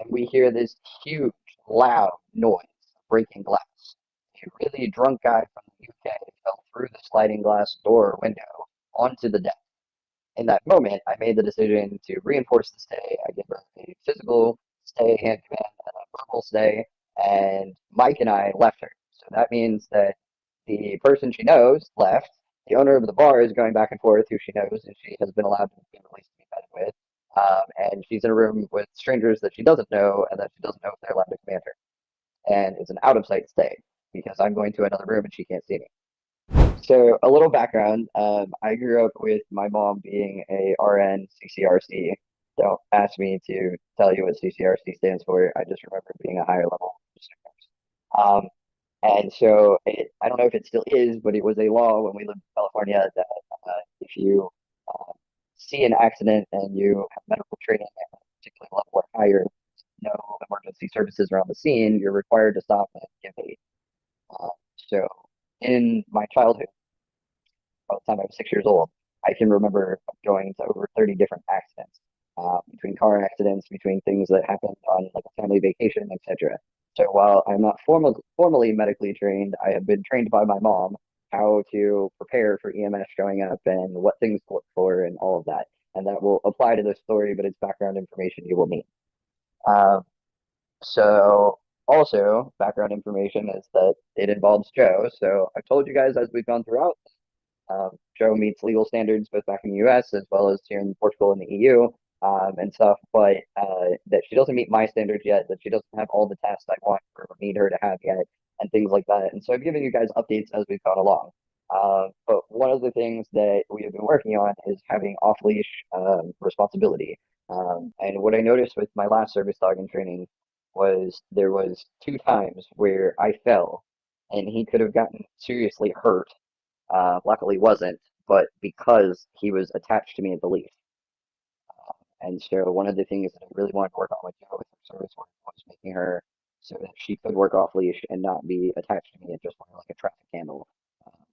and we hear this huge, loud noise breaking glass. A really drunk guy from the UK fell through the sliding glass door window onto the deck. In that moment, I made the decision to reinforce the stay. I gave her a physical stay, hand command, and a verbal stay, and Mike and I left her. So that means that the person she knows left. The owner of the bar is going back and forth, who she knows, and she has been allowed to be released to be met with. And she's in a room with strangers that she doesn't know, and that she doesn't know if they're allowed to command her. And it's an out of sight stay because I'm going to another room and she can't see me. So a little background. I grew up with my mom being a RN CCRC. Don't ask me to tell you what CCRC stands for. I just remember it being a higher level district nurse. And so I don't know if it still is, but it was a law when we lived in California that if you uh, see an accident and you have medical training at a particular level or higher, no emergency services around the scene, you're required to stop and give aid. Uh, so in my childhood, by the time I was 6 years old, I can remember going to over 30 different accidents, between car accidents, between things that happened on like a family vacation, etc. So while I'm not formally medically trained, I have been trained by my mom how to prepare for EMS showing up and what things to look for and all of that. And that will apply to this story, but it's background information you will need. Um, so also background information is that it involves Joe. So I've told you guys as we've gone throughout, Joe meets legal standards both back in the US as well as here in Portugal and the EU, and stuff, but that she doesn't meet my standards yet, that she doesn't have all the tasks I want or need her to have yet, and things like that. And so I've given you guys updates as we've gone along. But one of the things that we have been working on is having off leash responsibility. And what I noticed with my last service dog in training was there was two times where I fell and he could have gotten seriously hurt, luckily wasn't, but because he was attached to me at the least. And so one of the things that I really wanted to work on with Joe with her service work was making her so that she could work off leash and not be attached to me and just wear like a traffic candle,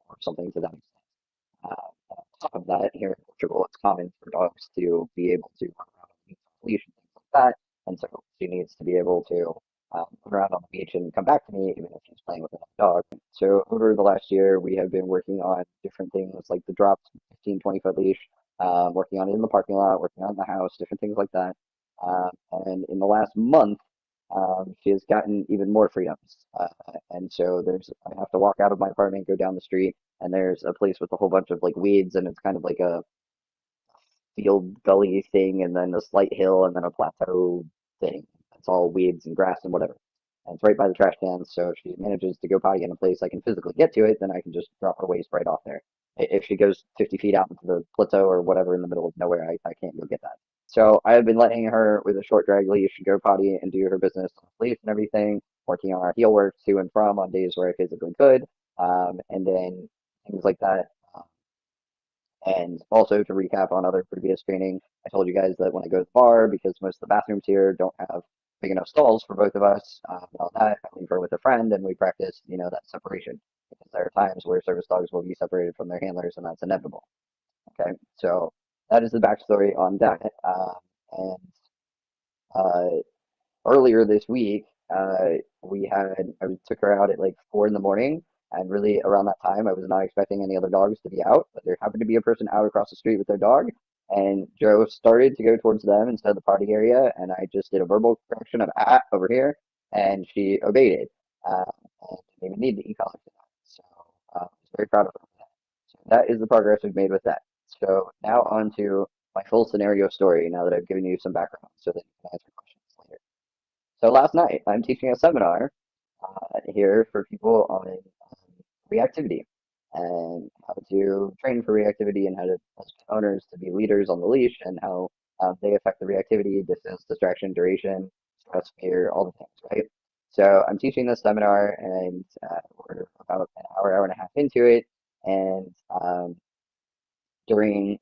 or something to that extent. On top of that, here in Portugal, it's common for dogs to be able to run around on the beach off leash and things like that. And so she needs to be able to run around on the beach and come back to me even if she's playing with another dog. So over the last year, we have been working on different things like the dropped 15, 20-foot leash, working on it in the parking lot, working on it in the house, different things like that. And in the last month, she has gotten even more freedoms. And so I have to walk out of my apartment, go down the street, and there's a place with a whole bunch of like weeds, and it's kind of like a field gully thing, and then a slight hill, and then a plateau thing. It's all weeds and grass and whatever. And it's right by the trash can, so if she manages to go potty in a place I can physically get to it, then I can just drop her waste right off there. If she goes 50 feet out into the plateau or whatever in the middle of nowhere, I can't go get that. So I have been letting her with a short drag leash go potty and do her business on the leash and everything, working on our heel work to and from on days where I physically could, and then things like that. And also to recap on other previous training, I told you guys that when I go to the bar, because most of the bathrooms here don't have big enough stalls for both of us, and all that, I leave her with a friend and we practice, that separation. Because there are times where service dogs will be separated from their handlers and that's inevitable. Okay, so that is the backstory on that. And uh, earlier this week, I took her out at like 4 in the morning, and really around that time, I was not expecting any other dogs to be out, but there happened to be a person out across the street with their dog, and Joe started to go towards them instead of the party area, and I just did a verbal correction of over here, and she obeyed it, and didn't even need the e-collar for that. So I was very proud of her for that. So that is the progress we've made with that. So now on to my full scenario story. Now that I've given you some background, so that you can answer questions later. So last night, I'm teaching a seminar here for people on reactivity and how to train for reactivity and how to teach owners to be leaders on the leash and how they affect the reactivity, distance, distraction, duration, stress, fear, all the things, right? So I'm teaching this seminar and we're about an hour and a half into it. And we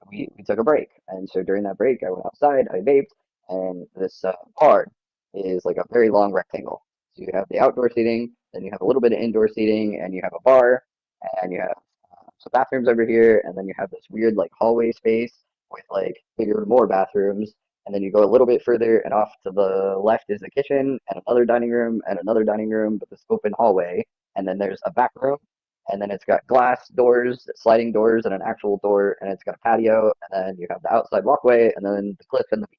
took a break. And so during that break, I went outside, I vaped, and this bar is like a very long rectangle. So you have the outdoor seating, then you have a little bit of indoor seating, and you have a bar, and you have some bathrooms over here, and then you have this weird like hallway space with like bigger, more bathrooms, and then you go a little bit further, and off to the left is a kitchen and another dining room, with this open hallway, and then there's a back room, and then it's got glass doors, sliding doors, and an actual door, and it's got a patio, and then you have the outside walkway, and then the cliff and the beach.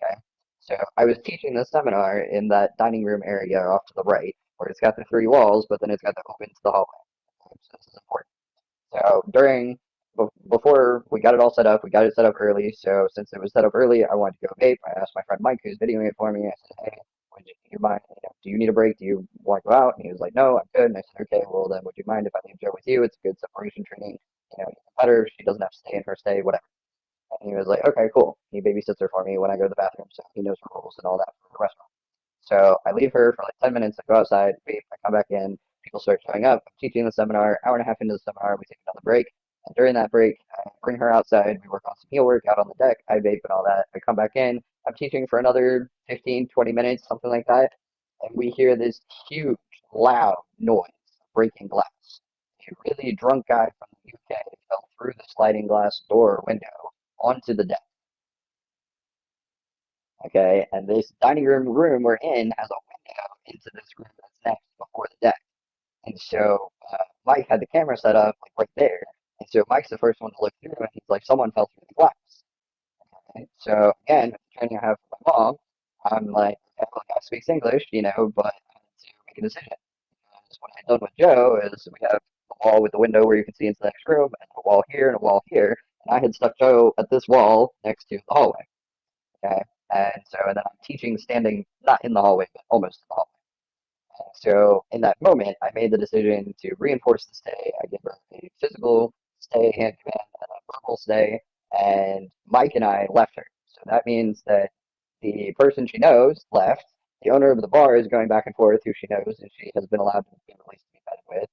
Okay, so I was teaching this seminar in that dining room area off to the right, where it's got the three walls, but then it's got the open to the hallway. Okay, so this is important. So before we got it all set up, we got it set up early. So since it was set up early, I wanted to go vape. I asked my friend Mike, who's videoing it for me. I said, "Hey, do you mind? Do you need a break? Do you want to go out?" And he was like, "No, I'm good." And I said, "Okay, well then, would you mind if I leave Joe with you? It's good separation training. Even better. She doesn't have to stay in her stay, whatever." And he was like, "Okay, cool." He babysits her for me when I go to the bathroom, so he knows the rules and all that for the restaurant. So I leave her for like 10 minutes. I go outside, vape. I come back in. People start showing up. I'm teaching the seminar. Hour and a half into the seminar, we take another break. And during that break, I bring her outside. We work on some heel work out on the deck. I vape and all that. I come back in. I'm teaching for another 15, 20 minutes, something like that. And we hear this huge, loud noise, breaking glass. A really drunk guy from the UK fell through the sliding glass door window onto the deck. Okay, and this dining room we're in has a window into this room that's next before the deck. And so Mike had the camera set up like right there. And so Mike's the first one to look through, and he's like, someone fell through the glass. Okay? So again, the training I have for my mom, I'm like, okay, well, the guy speaks English, but I had to make a decision. Because what I had done with Joe is we have a wall with the window where you can see into the next room, and a wall here and a wall here. And I had stuck Joe at this wall next to the hallway. Okay. And then I'm teaching standing not in the hallway, but almost in the hallway. So in that moment, I made the decision to reinforce the stay. I give her a physical stay, hand command, and a verbal stay, and Mike and I left her. So that means that the person she knows left. The owner of the bar is going back and forth, who she knows, and she has been allowed to be released to be met with.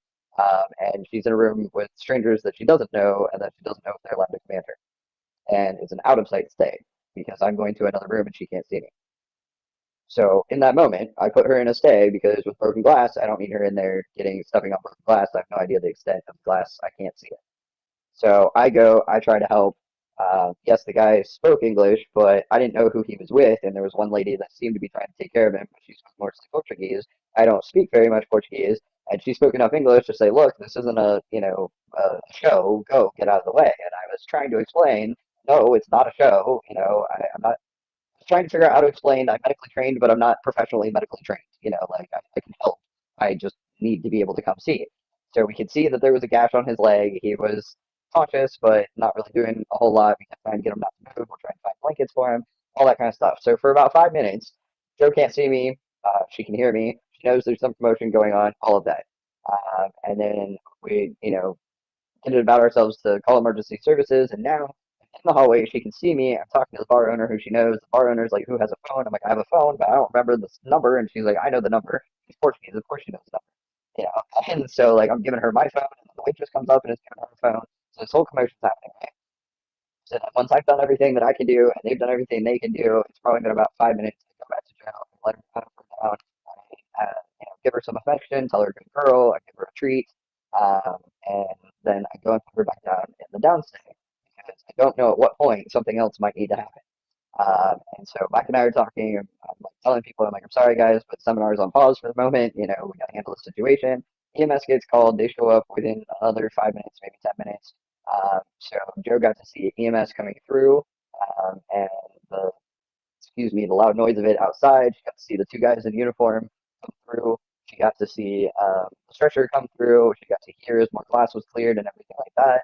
And she's in a room with strangers that she doesn't know, and that she doesn't know if they're allowed to command her. And it's an out of sight stay because I'm going to another room and she can't see me. So in that moment, I put her in a stay because with broken glass, I don't need her in there getting stepping on broken glass. I have no idea the extent of the glass. I can't see it. So I go, I try to help. Yes, the guy spoke English, but I didn't know who he was with, and there was one lady that seemed to be trying to take care of him, but she spoke mostly Portuguese. I don't speak very much Portuguese, and she spoke enough English to say, "Look, this isn't a show. Go, get out of the way." And I was trying to explain, "No, it's not a show. I'm not trying to figure out how to explain. I'm medically trained, but I'm not professionally medically trained. Like I can help. I just need to be able to come see it." So we could see that there was a gash on his leg. He was conscious, but not really doing a whole lot. We kept trying to get him not to move. We're trying to find blankets for him, all that kind of stuff. So for about 5 minutes, Joe can't see me. She can hear me. She knows there's some commotion going on, all of that. And then we, ended about ourselves to call emergency services, and now in the hallway she can see me. I'm talking to the bar owner who she knows. The bar owner's like, "Who has a phone?" I'm like, "I have a phone, but I don't remember this number." And she's like, "I know the number." She's Portuguese, of course she knows the number. And so like I'm giving her my phone, and the waitress comes up and is giving her a phone. So this whole commotion's happening, right? So then once I've done everything that I can do, and they've done everything they can do, it's probably been about 5 minutes to go back to jail and let her calm down. Give her some affection, tell her good girl, I give her a treat, and then I go and put her back down in the downstay because I don't know at what point something else might need to happen. And so Mike and I are talking. I'm like telling people, I'm like, "I'm sorry guys, but seminar's on pause for the moment. We got to handle the situation." EMS gets called. They show up within another 5 minutes, maybe 10 minutes. So Joe got to see EMS coming through, and the excuse me, the loud noise of it outside. She got to see the two guys in uniform come through. She got to see the stretcher come through. She got to hear as more glass was cleared and everything like that.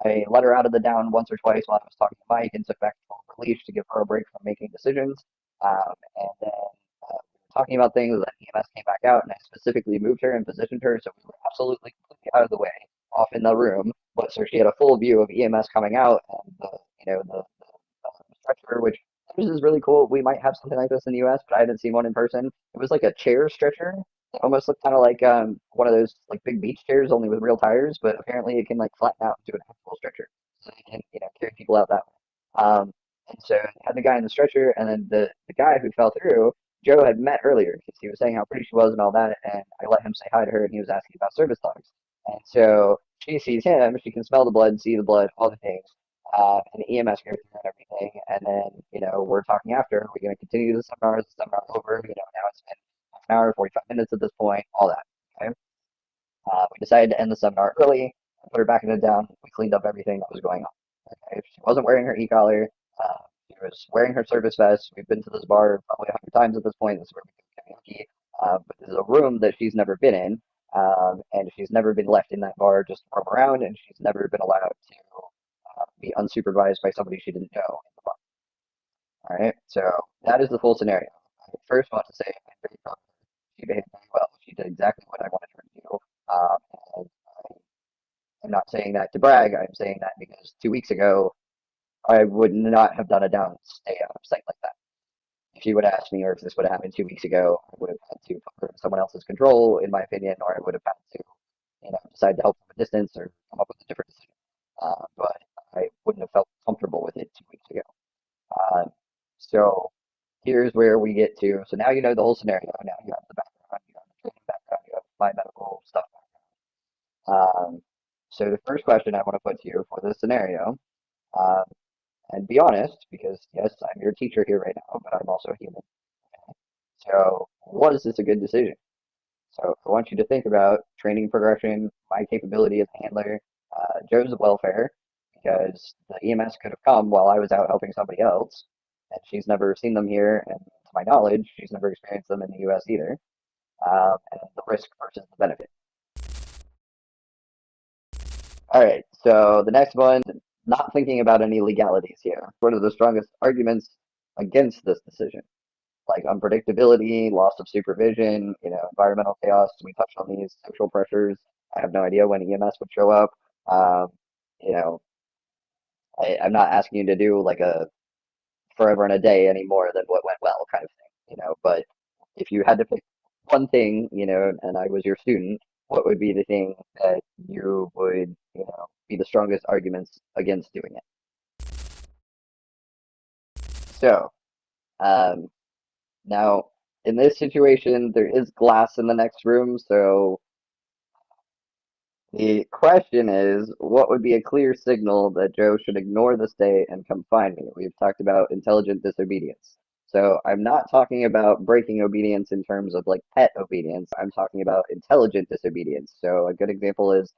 And I let her out of the down once or twice while I was talking to Mike and took back to full relief to give her a break from making decisions. And then we were talking about things, that EMS came back out, and I specifically moved her and positioned her so we were absolutely completely out of the way, off in the room, but so she had a full view of EMS coming out and the stretcher, which this is really cool. We might have something like this in the U.S., but I haven't seen one in person. It was like a chair stretcher. It almost looked kind of like one of those like big beach chairs, only with real tires. But apparently, it can like flatten out into an actual stretcher, so you can carry people out that way. And so I had the guy in the stretcher, and then the guy who fell through, Joe had met earlier because he was saying how pretty she was and all that, and I let him say hi to her, and he was asking about service dogs. And so she sees him, she can smell the blood, see the blood, all the things. and EMS go through and everything. And then, we're talking after, we're going to continue the seminar, the seminar's over, now it's been half an hour, 45 minutes at this point, all that. Okay. We decided to end the seminar early, put her back in the down. We cleaned up everything that was going on. Okay. She wasn't wearing her e-collar. She was wearing her service vest. We've been to this bar probably 100 times at this point. This is where we do karaoke. But this is a room that she's never been in, and she's never been left in that bar just to roam around, and she's never been allowed to be unsupervised by somebody she didn't know in the bar. All right, so that is the full scenario. I first want to say I'm very proud of her. She behaved very well. She did exactly what I wanted her to do. And I'm not saying that to brag. I'm saying that because 2 weeks ago, I would not have done a down stay out of sight like that. If she would have asked me, or if this would have happened 2 weeks ago, I would have had to put her in someone else's control, in my opinion, or I would have had to, decide to help from a distance or come up with a different decision. But I wouldn't have felt comfortable with it 2 weeks ago. Uh, so here's where we get to. So now you know the whole scenario. Now you have the background, you have the training background, you have my medical stuff. So the first question I want to put to you for this scenario, um, and be honest, because yes, I'm your teacher here right now, but I'm also a human. So was this a good decision? So I want you to think about training progression, my capability as a handler, Joe's welfare, because the EMS could have come while I was out helping somebody else, and she's never seen them here, and to my knowledge, she's never experienced them in the US either. And the risk versus the benefit. All right, so the next one, not thinking about any legalities here. What are the strongest arguments against this decision? Like unpredictability, loss of supervision, environmental chaos. We touched on these social pressures. I have no idea when EMS would show up. Um, you know, I'm not asking you to do like a forever and a day any more than what went well kind of thing, but if you had to pick one thing, and I was your student, what would be the thing that you would, be the strongest arguments against doing it? So, um, now in this situation, there is glass in the next room, so the question is, what would be a clear signal that Joe should ignore the stay and come find me? We've talked about intelligent disobedience. So I'm not talking about breaking obedience in terms of like pet obedience. I'm talking about intelligent disobedience. So a good example is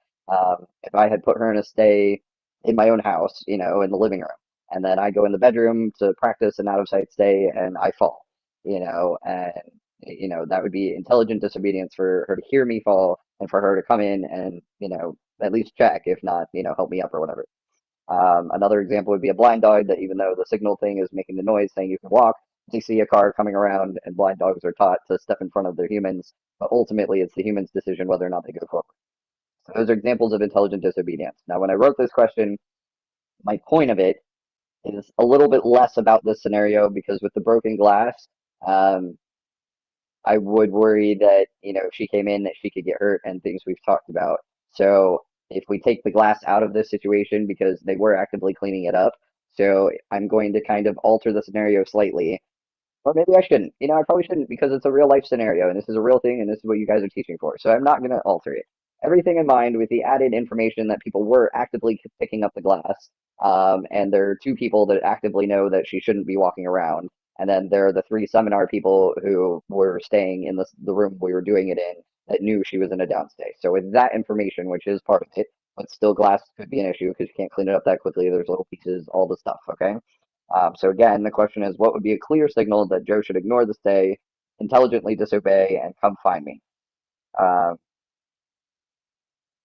if I had put her in a stay in my own house, in the living room, and then I go in the bedroom to practice an out of sight stay and I fall, and that would be intelligent disobedience for her to hear me fall and for her to come in and, at least check, if not, help me up or whatever. Another example would be a blind dog that even though the signal thing is making the noise saying you can walk, they see a car coming around and blind dogs are taught to step in front of their humans, but ultimately it's the human's decision whether or not they go forward. So those are examples of intelligent disobedience. Now, when I wrote this question, my point of it is a little bit less about this scenario because with the broken glass, um, I would worry that, if she came in, that she could get hurt and things we've talked about. So if we take the glass out of this situation because they were actively cleaning it up, so I'm going to kind of alter the scenario slightly. Or maybe I shouldn't. I probably shouldn't because it's a real life scenario and this is a real thing and this is what you guys are teaching for. So I'm not going to alter it. Everything in mind with the added information that people were actively picking up the glass. And there are two people that actively know that she shouldn't be walking around. And then there are the three seminar people who were staying in the room we were doing it in that knew she was in a downstay. So with that information, which is part of it, but still glass could be an issue because you can't clean it up that quickly. There's little pieces, all the stuff, okay? So again, the question is, what would be a clear signal that Joe should ignore the stay, intelligently disobey, and come find me? Um,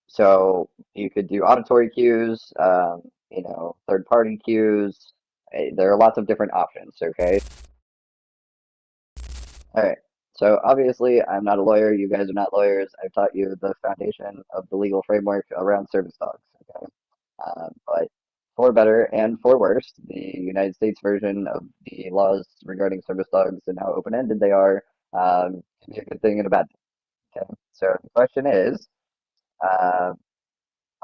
so you could do auditory cues, third-party cues. There are lots of different options, okay? All right. So obviously, I'm not a lawyer. You guys are not lawyers. I've taught you the foundation of the legal framework around service dogs, okay? But for better and for worse, the United States version of the laws regarding service dogs and how open-ended they are can be a good thing and a bad thing. Okay? So the question is, uh,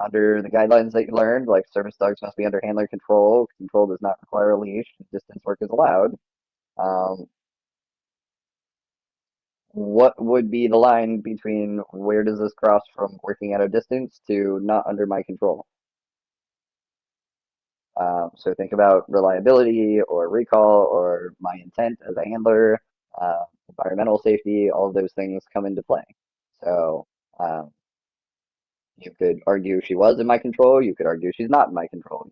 under the guidelines that you learned, like service dogs must be under handler control. Control does not require a leash. Distance work is allowed. Um, what would be the line between where does this cross from working at a distance to not under my control? So think about reliability or recall or my intent as a handler, environmental safety, all of those things come into play. So um, you could argue she was in my control. You could argue she's not in my control.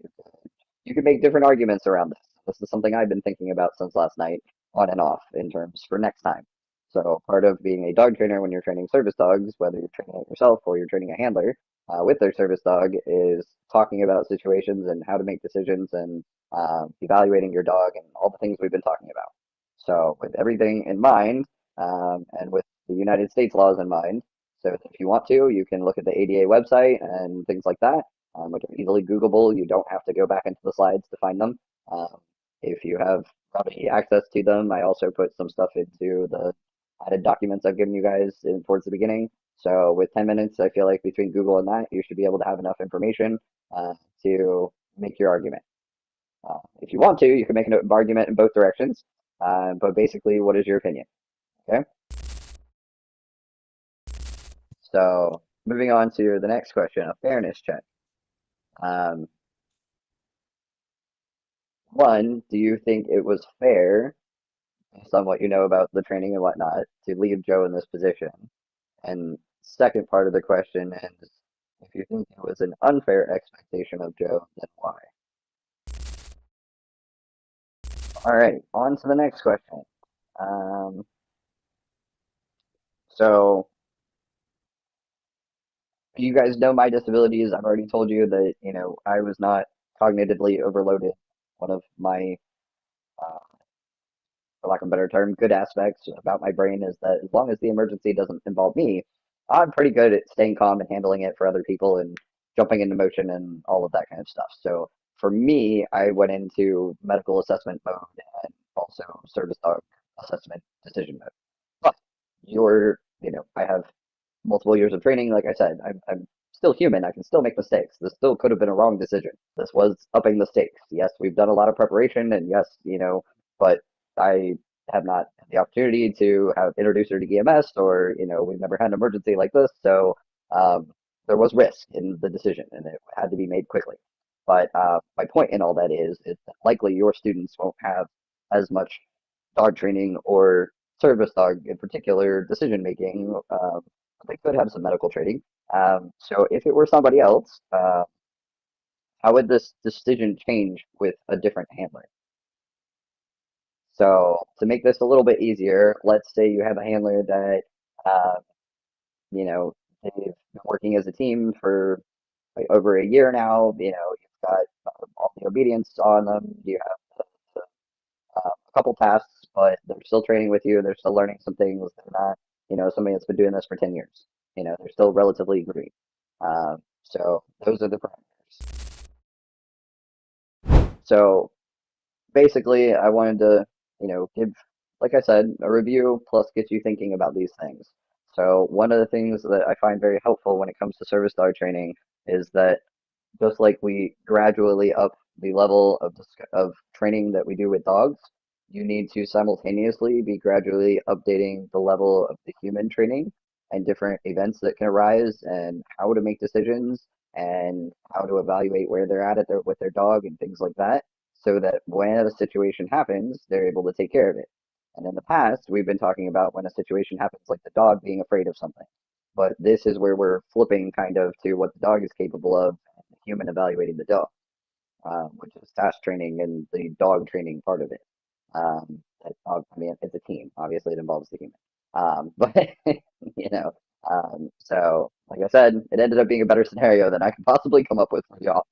You could make different arguments around this. This is something I've been thinking about since last night, on and off, in terms for next time. So part of being a dog trainer when you're training service dogs, whether you're training it yourself or you're training a handler with their service dog, is talking about situations and how to make decisions and evaluating your dog and all the things we've been talking about. So with everything in mind, and with the United States laws in mind, so if you want to, you can look at the ADA website and things like that, which are easily Googleable. You don't have to go back into the slides to find them. Um, if you have probably access to them, I also put some stuff into the added documents I've given you guys towards the beginning. So with 10 minutes, I feel like between Google and that, you should be able to have enough information to make your argument. If you want to, you can make an argument in both directions. But basically, what is your opinion? Okay. So moving on to the next question, a fairness check. Um, One, do you think it was fair, based on what you know about the training and whatnot, to leave Joe in this position? And second part of the question is, if you think it was an unfair expectation of Joe, then why? All right, on to the next question. Um, so you guys know my disabilities. I've already told you that, I was not cognitively overloaded. One of my uh, for lack of a better term, good aspects about my brain is that as long as the emergency doesn't involve me, I'm pretty good at staying calm and handling it for other people and jumping into motion and all of that kind of stuff. So for me, I went into medical assessment mode and also service dog assessment decision mode. But I have multiple years of training. Like I said, I'm still human. I can still make mistakes. This still could have been a wrong decision. This was upping the stakes. Yes, we've done a lot of preparation, and yes, but I have not had the opportunity to have introduced her to EMS, or we've never had an emergency like this. So there was risk in the decision, and it had to be made quickly. But my point in all that is that likely your students won't have as much dog training or service dog in particular decision making. They could have some medical training. So if it were somebody else, how would this decision change with a different handler? So to make this a little bit easier, let's say you have a handler that, uh, you know, they've been working as a team for like over a year now. You've got all the obedience on them. You have a couple tasks, but they're still training with you. They're still learning some things. They're not, somebody that's been doing this for 10 years. They're still relatively green. So those are the parameters. So basically, I wanted to, give, like I said, a review plus get you thinking about these things. So one of the things that I find very helpful when it comes to service dog training is that just like we gradually up the level of training that we do with dogs, you need to simultaneously be gradually updating the level of the human training and different events that can arise and how to make decisions and how to evaluate where they're at with their dog and things like that, so that when a situation happens, they're able to take care of it. And in the past, we've been talking about when a situation happens, like the dog being afraid of something. But this is where we're flipping kind of to what the dog is capable of, and the human evaluating the dog, which is task training and the dog training part of it. I mean, it's a team. Obviously, it involves the human. But you know, so like I said, it ended up being a better scenario than I could possibly come up with for y'all.